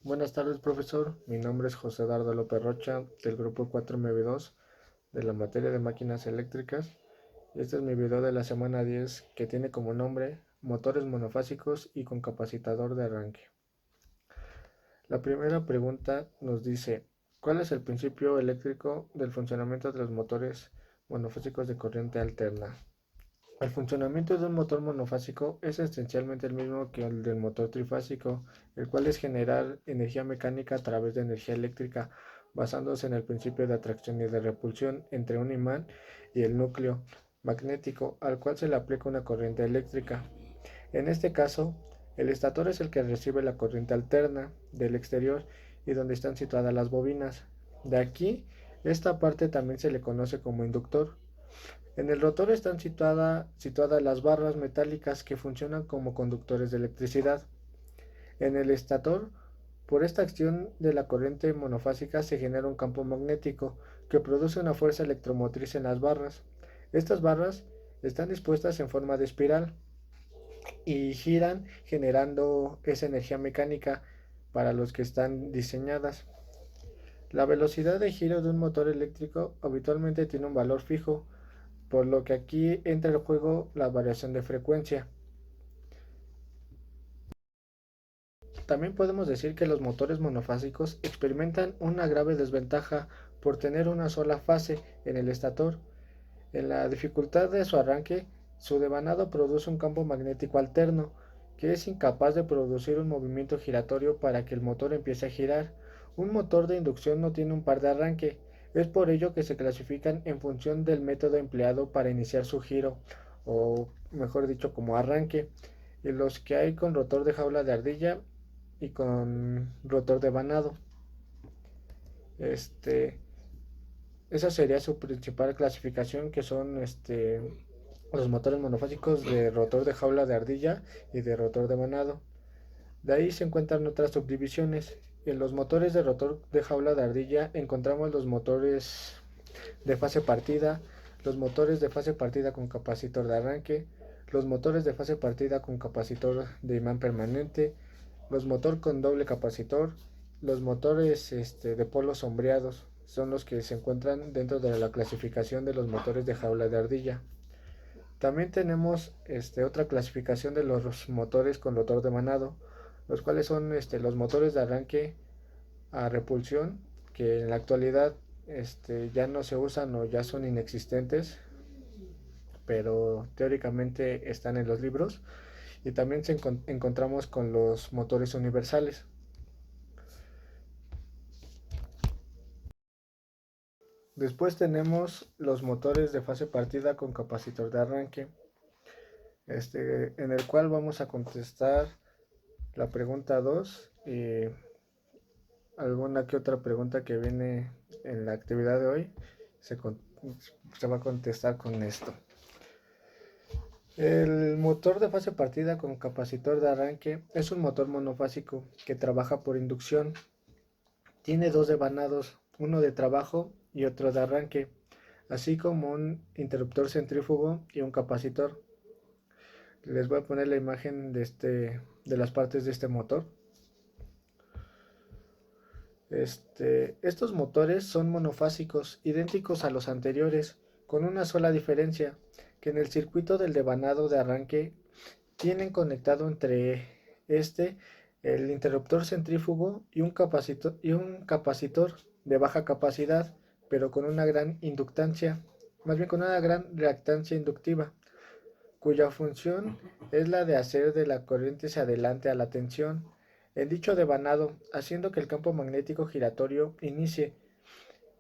Buenas tardes, profesor. Mi nombre es José Dardo López Rocha, del grupo 4MB2 de la materia de máquinas eléctricas. Este es mi video de la semana 10 que tiene como nombre motores monofásicos y con capacitor de arranque. La primera pregunta nos dice, ¿cuál es el principio eléctrico del funcionamiento de los motores monofásicos de corriente alterna? El funcionamiento de un motor monofásico es esencialmente el mismo que el del motor trifásico, el cual es generar energía mecánica a través de energía eléctrica, basándose en el principio de atracción y de repulsión entre un imán y el núcleo magnético, al cual se le aplica una corriente eléctrica. En este caso, el estator es el que recibe la corriente alterna del exterior y donde están situadas las bobinas. De aquí, esta parte también se le conoce como inductor. En el rotor están situadas las barras metálicas que funcionan como conductores de electricidad. En el estator, por esta acción de la corriente monofásica se genera un campo magnético que produce una fuerza electromotriz en las barras. Estas barras están dispuestas en forma de espiral y giran generando esa energía mecánica para los que están diseñadas. La velocidad de giro de un motor eléctrico habitualmente tiene un valor fijo, por lo que aquí entra en juego la variación de frecuencia. También podemos decir que los motores monofásicos experimentan una grave desventaja por tener una sola fase en el estator. En la dificultad de su arranque, su devanado produce un campo magnético alterno, que es incapaz de producir un movimiento giratorio para que el motor empiece a girar. Un motor de inducción no tiene un par de arranque, es por ello que se clasifican en función del método empleado para iniciar su giro, o mejor dicho, como arranque, y los que hay con rotor de jaula de ardilla y con rotor de vanado. Este, Esa sería su principal clasificación, que son los motores monofásicos de rotor de jaula de ardilla y de rotor de vanado. De ahí se encuentran otras subdivisiones. En los motores de rotor de jaula de ardilla encontramos los motores de fase partida, los motores de fase partida con capacitor de arranque, los motores de fase partida con capacitor de imán permanente, los motores con doble capacitor, los motores de polos sombreados son los que se encuentran dentro de la clasificación de los motores de jaula de ardilla. También tenemos otra clasificación de los motores con rotor de manado, los cuales son los motores de arranque a repulsión, que en la actualidad ya no se usan o ya son inexistentes, pero teóricamente están en los libros. Y también encontramos con los motores universales. Después tenemos los motores de fase partida con capacitor de arranque, en el cual vamos a contestar la pregunta 2 y alguna que otra pregunta que viene en la actividad de hoy se, se va a contestar con esto. El motor de fase partida con capacitor de arranque es un motor monofásico que trabaja por inducción. Tiene dos devanados, uno de trabajo y otro de arranque, así como un interruptor centrífugo y un capacitor. Les voy a poner la imagen de las partes de este motor. Estos motores son monofásicos, idénticos a los anteriores, con una sola diferencia, que en el circuito del devanado de arranque tienen conectado entre este el interruptor centrífugo y un capacitor de baja capacidad, pero con una gran inductancia, más bien con una gran reactancia inductiva, cuya función es la de hacer de la corriente se adelante a la tensión en dicho devanado, haciendo que el campo magnético giratorio inicie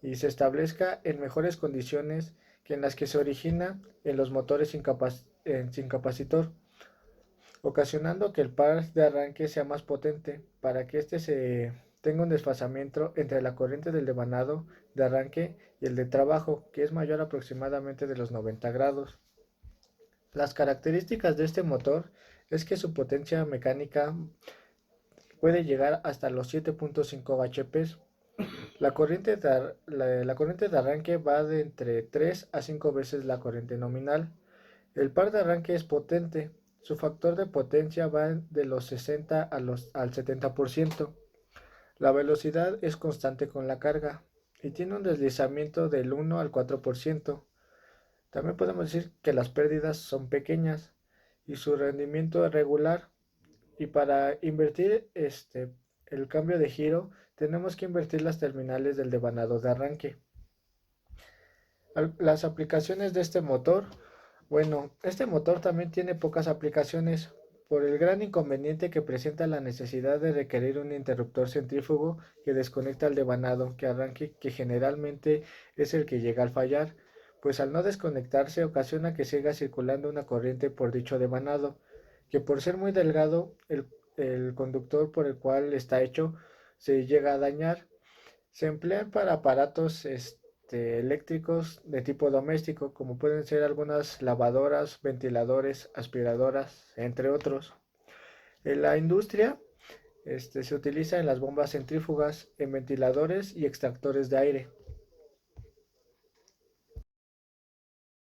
y se establezca en mejores condiciones que en las que se origina en los motores sin capacitor, ocasionando que el par de arranque sea más potente para que se tenga un desfasamiento entre la corriente del devanado de arranque y el de trabajo, que es mayor aproximadamente de los 90 grados. Las características de este motor es que su potencia mecánica puede llegar hasta los 7.5 HP. La corriente de arranque va de entre 3 a 5 veces la corriente nominal. El par de arranque es potente. Su factor de potencia va de los 60 al 70%. La velocidad es constante con la carga y tiene un deslizamiento del 1 al 4%. También podemos decir que las pérdidas son pequeñas y su rendimiento es regular. Y para invertir el cambio de giro, tenemos que invertir las terminales del devanado de arranque. Las aplicaciones de este motor, bueno, este motor también tiene pocas aplicaciones por el gran inconveniente que presenta la necesidad de requerir un interruptor centrífugo que desconecta el devanado que arranque, que generalmente es el que llega al fallar, pues al no desconectarse ocasiona que siga circulando una corriente por dicho devanado, que por ser muy delgado, el conductor por el cual está hecho se llega a dañar. Se emplean para aparatos eléctricos de tipo doméstico, como pueden ser algunas lavadoras, ventiladores, aspiradoras, entre otros. En la industria, se utiliza en las bombas centrífugas, en ventiladores y extractores de aire.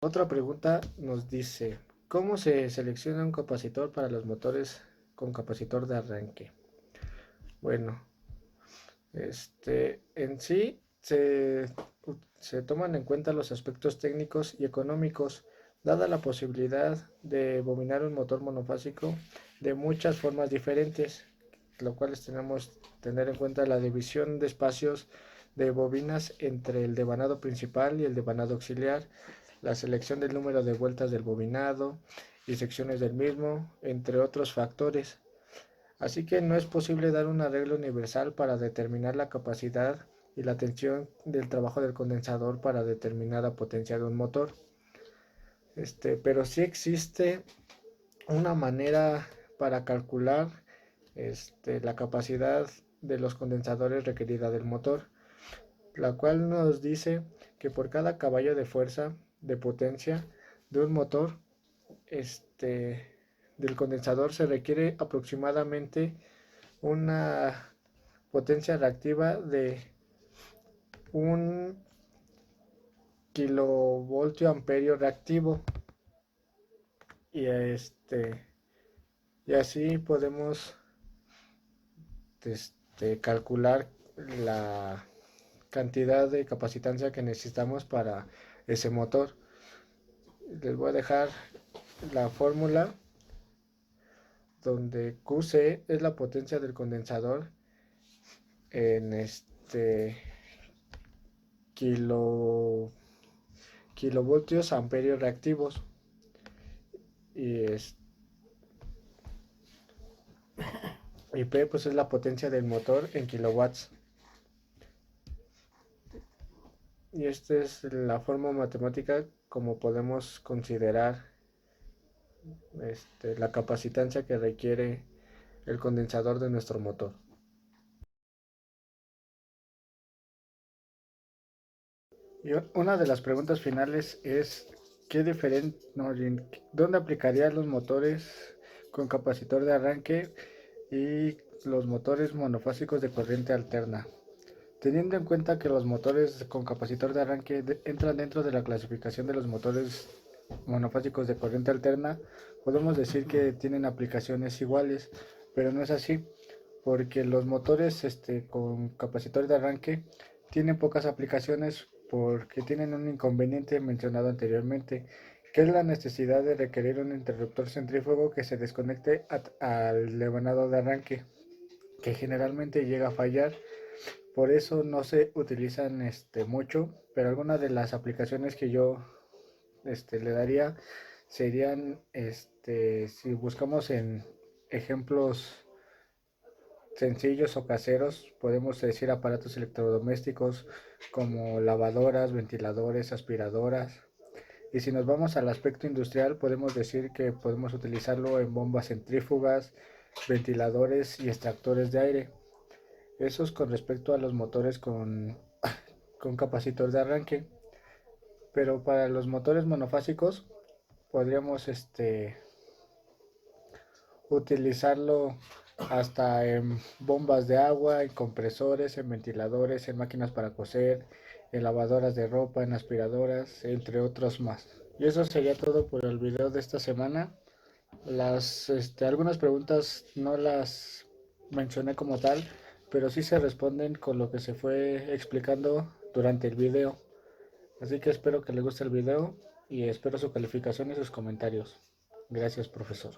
Otra pregunta nos dice, ¿cómo se selecciona un capacitor para los motores con capacitor de arranque? Bueno, en sí se toman en cuenta los aspectos técnicos y económicos, dada la posibilidad de bobinar un motor monofásico de muchas formas diferentes, lo cual tenemos que tener en cuenta la división de espacios de bobinas entre el devanado principal y el devanado auxiliar, la selección del número de vueltas del bobinado y secciones del mismo, entre otros factores. Así que no es posible dar una regla universal para determinar la capacidad y la tensión del trabajo del condensador para determinar la potencia de un motor. Pero sí existe una manera para calcular la capacidad de los condensadores requerida del motor, la cual nos dice que por cada caballo de fuerza de potencia de un motor del condensador se requiere aproximadamente una potencia reactiva de un kilovoltio amperio reactivo y y así podemos calcular la cantidad de capacitancia que necesitamos para ese motor. Les voy a dejar la fórmula donde QC es la potencia del condensador en kilo, kilovoltios amperios reactivos y, y P pues es la potencia del motor en kilowatts. Y esta es la forma matemática como podemos considerar la capacitancia que requiere el condensador de nuestro motor. Y una de las preguntas finales es ¿dónde aplicaría los motores con capacitor de arranque y los motores monofásicos de corriente alterna? Teniendo en cuenta que los motores con capacitor de arranque entran dentro de la clasificación de los motores monofásicos de corriente alterna, podemos decir que tienen aplicaciones iguales, pero no es así, porque los motores con capacitor de arranque tienen pocas aplicaciones porque tienen un inconveniente mencionado anteriormente, que es la necesidad de requerir un interruptor centrífugo que se desconecte al devanado de arranque, que generalmente llega a fallar. Por eso no se utilizan mucho, pero algunas de las aplicaciones que yo le daría serían, si buscamos en ejemplos sencillos o caseros, podemos decir aparatos electrodomésticos como lavadoras, ventiladores, aspiradoras. Y si nos vamos al aspecto industrial, podemos decir que podemos utilizarlo en bombas centrífugas, ventiladores y extractores de aire. Eso es con respecto a los motores con capacitor de arranque. Pero para los motores monofásicos podríamos utilizarlo hasta en bombas de agua, en compresores, en ventiladores, en máquinas para coser, en lavadoras de ropa, en aspiradoras, entre otros más. Y eso sería todo por el video de esta semana. Algunas preguntas no las mencioné como tal, pero sí se responden con lo que se fue explicando durante el video. Así que espero que les guste el video y espero su calificación y sus comentarios. Gracias, profesor.